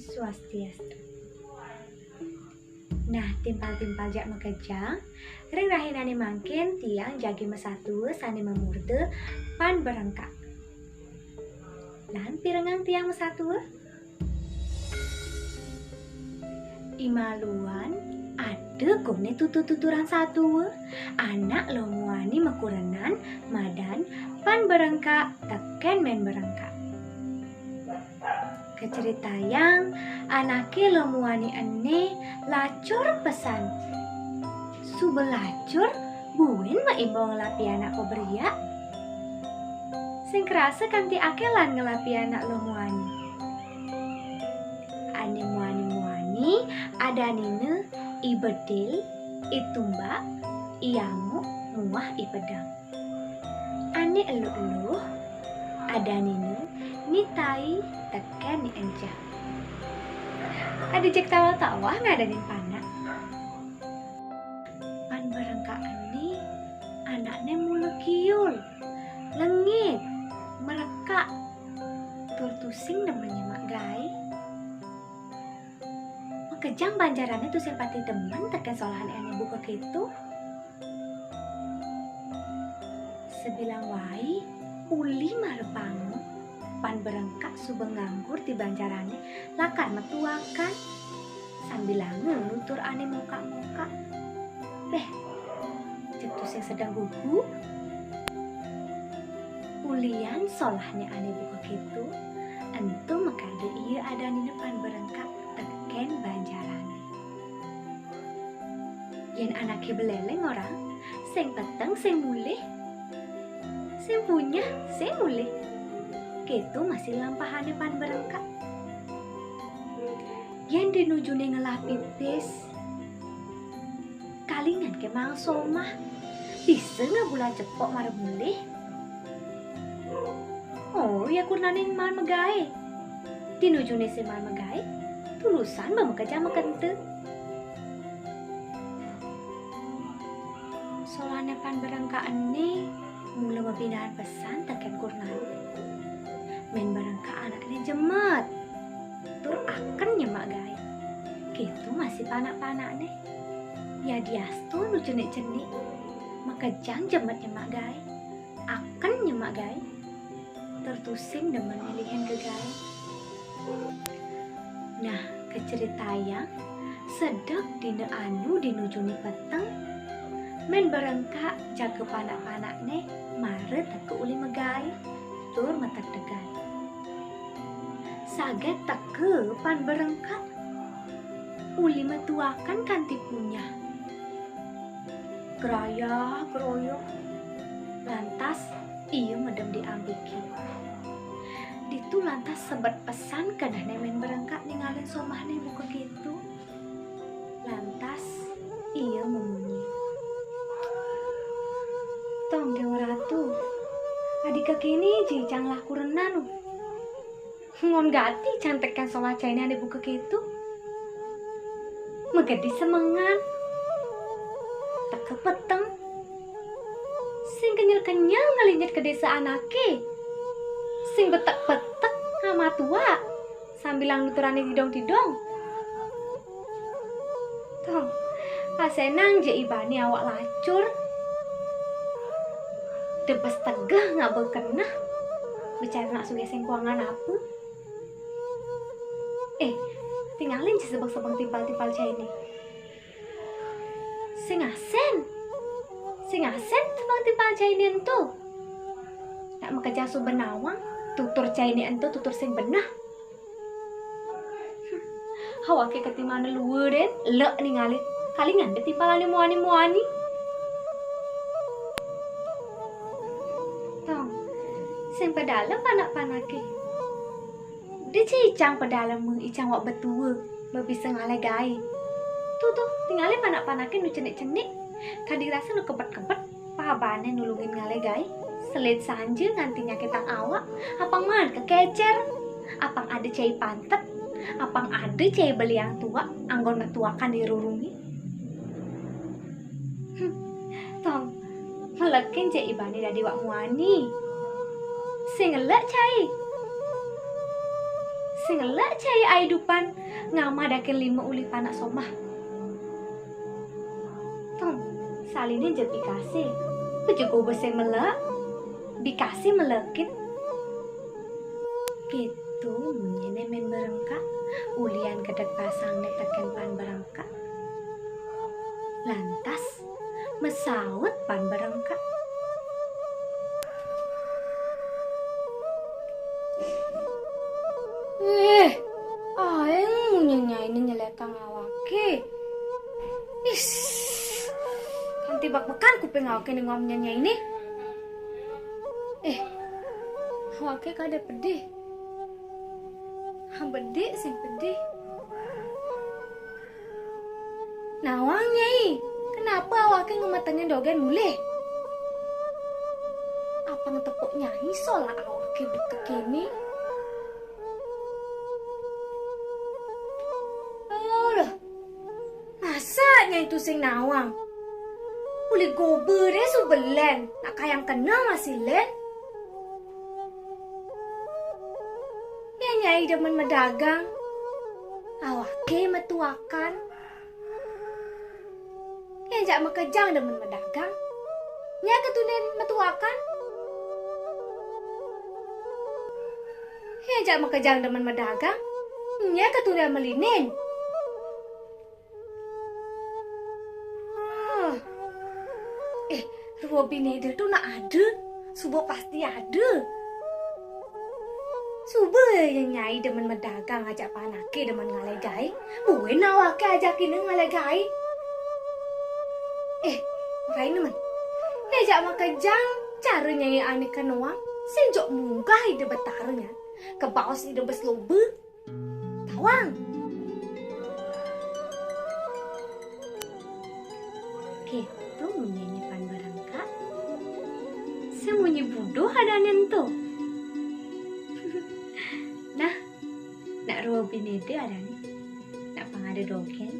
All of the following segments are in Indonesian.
Swastiastu. Nah, timpal-timpal jak mekejang, ring rahinane mangkin tiang jagi mesatu sane memurde pan berengkak. Lan pirengang tiang mesatu imaluan ada kone tuturan satu anak lomuani mekurenan madan pan berengkak teken men berengkak. Keceritayang anake lomuani ene lacur pesan. Subelacur buin maimbong ngelapi anak peberiak. Sing kerasa kanti akelan ngelapi anak lomuani. Ane muani ada nine ibedil, itumbak, iamuk, muah ipedang. Ane elu-elu ada nine nitai teken ni enja. Ada cek tawa-tawa ngadanin panak. Pan berengkak ini anaknya mulu kiul, lengit, merekak, turtusing demennya mak gai. Kejang banjarannya tuh simpati demen teken solahan ene buka gitu. Sebilang wai uli marepangu pan berengkak subeng nganggur di banjarannya lakan metuakan sambil ngelutur ane muka-muka. Beh, cetus yang sedang gugu ulian solahnya ane buka gitu entu mekade iya ada di depan berengkak teken banjarannya. Yen anake beleleng orang sing peteng sing mulih sing punya sing mulih gitu masih lampahane pan berengkak. Yen dinujune ngelah pipis kalingan ke mang somah bisa nggak bulan cepok marah mulih. Oh ya kurnaning mal megai dinujune si mal megai tulusan bemekeja mekente. Solane pan berengkak ene mula mebinaan pesan teken kurnan. Men berengkak anaknya jemet tur akan nyemak gai gitu masih panak-panak nih ya diastu nu cenik-cenik makejang jemet nyemak gai akan nyemak gai tertusing demen milihin ke gai. Nah keceritayang sedek dina anu dinujuni peteng men berengkak jaga panak-panak nih mare teke uli megai tur metek degan. Saget teke pan berengkak uli metuakan kanti punya geraya geroyo lantas iya medem diambiki ditu lantas sebet pesan kedah nemen berengkak ninggalin somahne buka gitu lantas iya memunyi tong dewa ratu adik kekini jicang laku renanu ngon gati cantikkan sholat cainnya ada buka gitu megedi semangat teke peteng sing kenyal-kenyal ngalinyet ke desa anake sing betek-betek sama tua sambil nuturane tidong-tidong tong asenang je ibani awak lacur debes tegah nggak berkenah bicara nak suge sing kuangan apa tinggalin si sebang-sebang timpal-timpal cai ini sing asen sebang timpal cai ini entu tak mekeja su benawang tutur cai ini entu tutur sing benah hawa ke ketimana luweren lek ningali kalingan de timpalane muani tong sing pedalem panak-panake di cicang pedalam icang wak betua bisa ngale gai tuh tinggalin panak-panakin nu cenik-cenik kadi rasa nu kebet-kebet pahabane nulungin ngale gai selit sanje nganti nyakitang awak apang man kekecer apang ada cai pantep apang ada cai beliang tua anggon metuakan dirurungi tong melekin cai ibani dari wak muani sing ngelak cai Sing elak cai aidupan ngama dakin 5 uli panak somah. Tong, saline jet bikasi. Pejugo beseng melek. Bikasi melekin. Gitu munyene men berengkak. Ulian kedek pasang nek teken pan berengkak. Lantas mesawet pan berengkak. Aeng munyenya ini nyelekang awake. Is, kan tibak-bekan kuping awake nih ngomongnya ini. Awake kada pedih. Bedih sing pedih. Nawang nyai, kenapa awake ngematanya dogen mulih? Apa ngetepuk nyai soal awake betek ini? Alah, masa nyai itu sing nawang? Uli gober deh subelen, nak kayang kenal masih len? Ya nyai demen medagang, awake metuakan. Ya jak mekejang demen medagang, nya ketunen metuakan. Ya jak mekejang demen medagang, nya ketunen melinin. Ruobi neder tuh nak ada, subuh pasti ada. Subuh yang nyai demen medagang ajak panake demen ngalegai, buin awake ajakin ngalegai. Makai nemen, ajak makajang cara nyai aneh kanoang, senjok munggah ide betarnya, kebaos ide beslobe, tawang. Gitu menyanyi pan barangkak, semunyi bodoh ada nyentuh. Nah, nak ruobi nede ada nih, nak pangada dogen.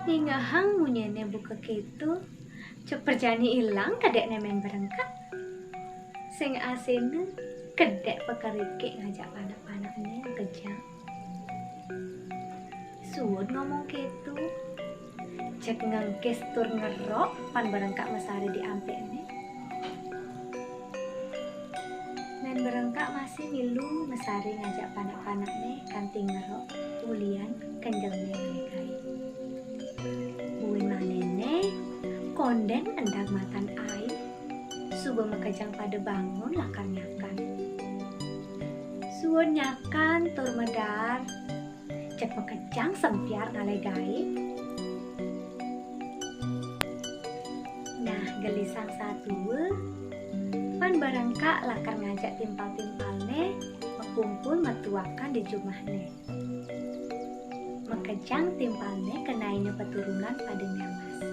Hingga hang munyene buka gitu, cepet jani ilang kadek nemen barangkak. Sing asene kedek pekerike ngajak panak-panaknya kejang. Suwun ngomong gitu, cek ngengkes tur ngerok pan barangkak mesari diampekne. Men barangkak masih milu mesari ngajak panak-panakne kanti ngerok ulian kenjelnya ngekai. Buin manene konden endang matan air, subuh mekejang pada bangun lakar nyakan. Suwun nyakan tur medar, cek mekejang sempiar ngalegai. Nah gelisang satu, pan barangkak lakar ngajak timpal-timpalne mekumpul metuakan di jumahne. Mekejang timpalne kenainya peturunan pada nyamas.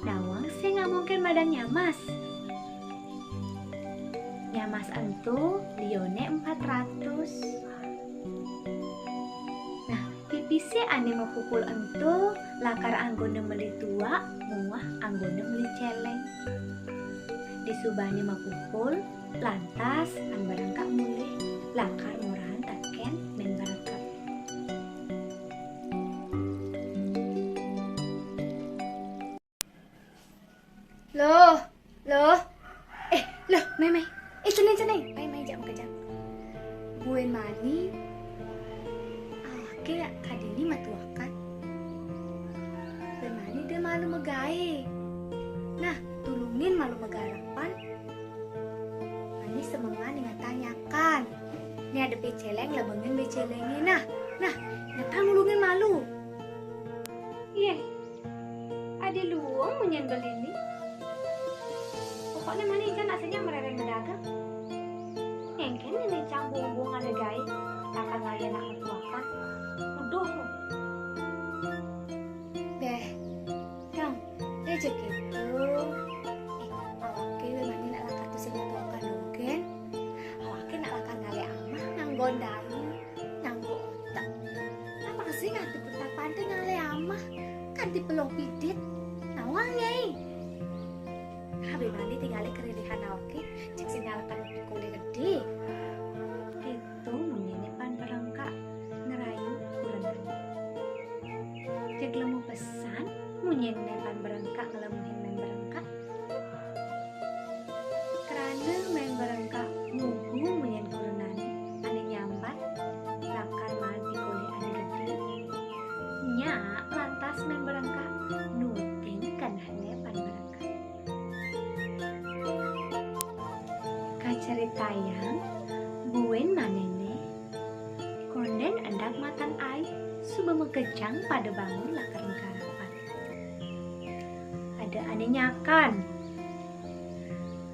Nawang sih nggak mungkin badan nyamas. Nyamas entu lione 400. Nah pipisi ane mepukul entu lakar anggone meli tua muah anggone meli celeng. Disubani mepukul lantas an barangkak mulih lakar murahan taken men barangkak. Loh, Mai, cenai, Mai, jam kejam. Buin mani, awake kadini matuakan. Buin mani dia malu megai. Nah, tulungin malu megarapan. Mani semengan dengan tanyakan. Ini ada beceleng, labengin becelengnya. Nah, datang nulungin malu. Iya, ada luang menyenbel ini. Pokoknya mana ikan aslinya merereng pedagang. Engken ini cambung-bung ada gai, akan ngaya nak metuakan. Udah lo. Deh, dong, dia gitu. Awake mana nak lakar tu sing metuakan dogen. Awake nak lakar ngale amah nganggon dahi, nganggo otak. Apa sih nganti putar pandai ngale amah, kanti pelong pidit. Nawang nyai. Habis mandi tinggal kerilihan oke, cek sinalakan kulit gede. Itu menyene pan berengkak ngerayu kurenan. Cek lemu pesan menyene pan berengkak ngelemuhin main berengkak. Kerana main berengkak ngugu menyen kurenan ane nyambat lakar mandi kulit ane gede. Nya lantas main berengkak nutin kan hane pan berengkak. Cerita yang buen manene konden endak matan ai suba mengkejang pada bangun lakar megarapan. Ada ane nyakan,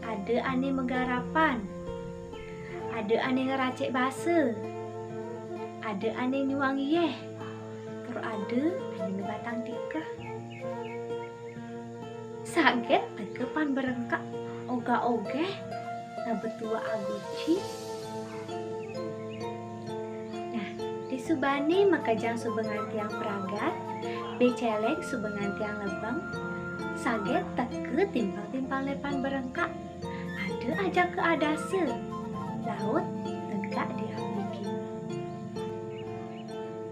ada ane megarapan, ada ane ngeracek base, ada ane nyuang yeh, terus ada ane ngebatang tikah. Saget tegepan berengkak oga-ogeh na betua aguci. Nah, di subani makajang subengan tiang peragat, becelek subengan tiang lebang, saget teke timpal-timpal lepan berengkak, ada aja ke adase, laut tegak diamiki.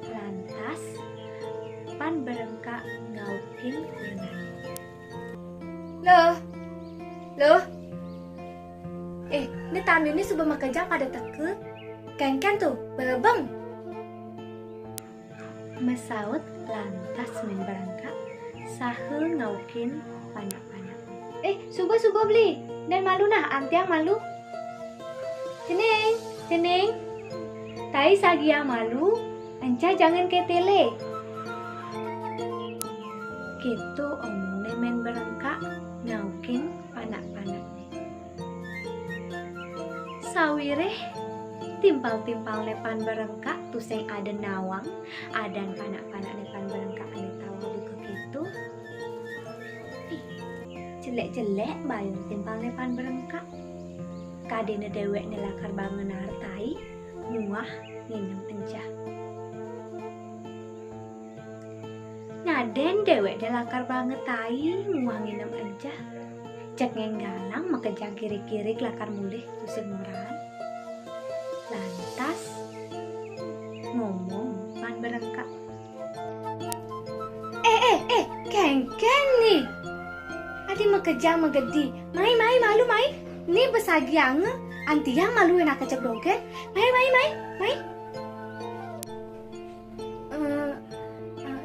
Lantas, pan berengkak ngaukin kurenan. Loh, ini tamu ini sudah makajang pada teke, kan tuh, belebeng. Mesaut lantas main berangkat, sahel ngaukin panak-panak. Subuh beli, dan malu nah, antiang malu. Ceneng, tai sagia malu, anca jangan ketele. Gitu omongnya main berangkat, ngaukin panak-panak. Sawireh timpal-timpal lepan berengkak tuseng ada nawang adan panak-panak lepan berengkak ane tawa duka gitu. Jelek-jelek bayung timpal lepan berengkak kadene dewek nelakar bangun hartai muah nginem encah. Ngaden dewek nelakar banget tai muah nginem encah. Cek ngenggalang makejang kiri-kiri lakar mulih tusing moran. Lantas ngomong pan berengkak. Kengken nih. Adi makejang magedi. Mai malu mai. Ni besagiang antiang malu enak kecek doket. Mai.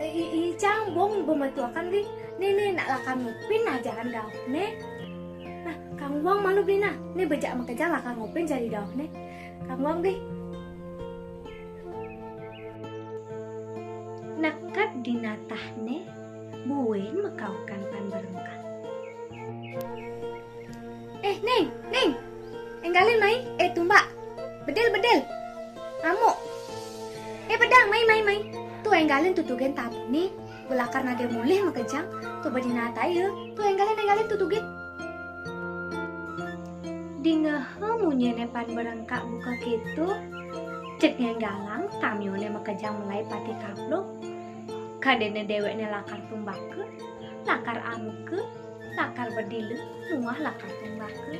Ijang bong bemetuakan di. Nih nak lakar ngupin aja kan dah. Nih. Nah, Kang Wang malu beli nah. Nih bejak makejang lakar ngupin jadi dah. Nih. Kang Wang deh. Nakat dinatahne buen mekaukan pan berengkak. Neng. Enggalin mai. Tumbak. Bedel. Amuk. Pedang mai. Tuh enggalin tutugen tabu nih. Belakar nage mulih makejang. Tuh badinatai ya. Tuh enggalin tutugin. Di ngehe munyene pan berengkak buka gitu, cek nggalang tamyone makejang mulai pati kapluk, kadene dewekne lakar tumbake, lakar amuke, lakar bedilu, muah lakar tumbake.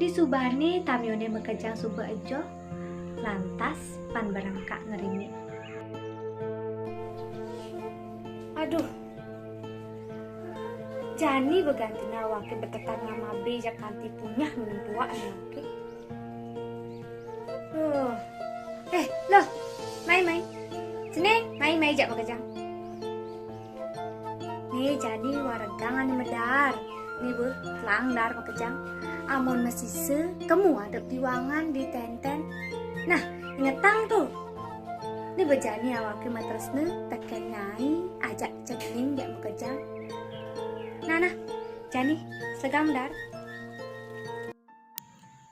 Di subani tamyone makejang suba ejo, lantas pan berengkak ngerimi. Aduh, Jani berganti nawake betekan nama beja kanti punya mentua nawake. Loh, mai. Ceneng, mai jak makejang. Nih jadi waregang ane medar. Nih bu, lang dar makejang. Amun masih kamu adep di wangan di tenten. Nah, ingetang tuh. Nih bejani awake matresne teken nyai ajak cening jak makejang. Nah, Jani, segam dar.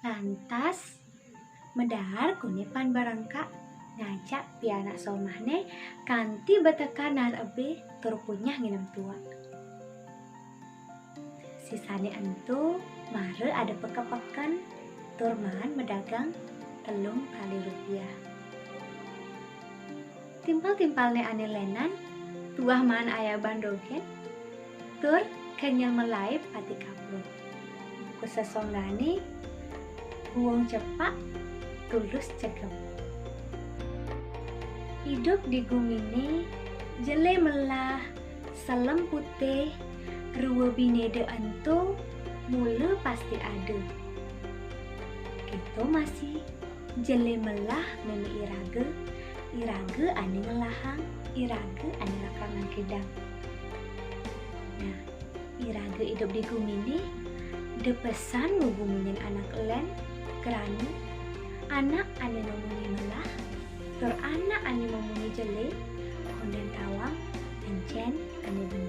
Lantas, medar kunipan berengkak ngajak pianak somahne kanti betekanan ebe terpunyah nginem tua. Sisane entu mare ada pekepekan turman medagang telung kali rupiah. Timpal-timpalne ane lenan tuah man ayah bandogen tur kenyal melai pati kapluk. Buku sesonggane buang cepak tulus cegep. Hidup di gumine jele melah salem putih ruwe binede anto mula pasti ada. Kita masih jele melah meme iraga ane ngelahang, iraga ane lakangan kedang. Nah, iraga hidup di gumine de pesan ngubungin anak elen kerana anak ane memuni melah, tur anak ane memuni jele, kondan tawang, encen ane bener.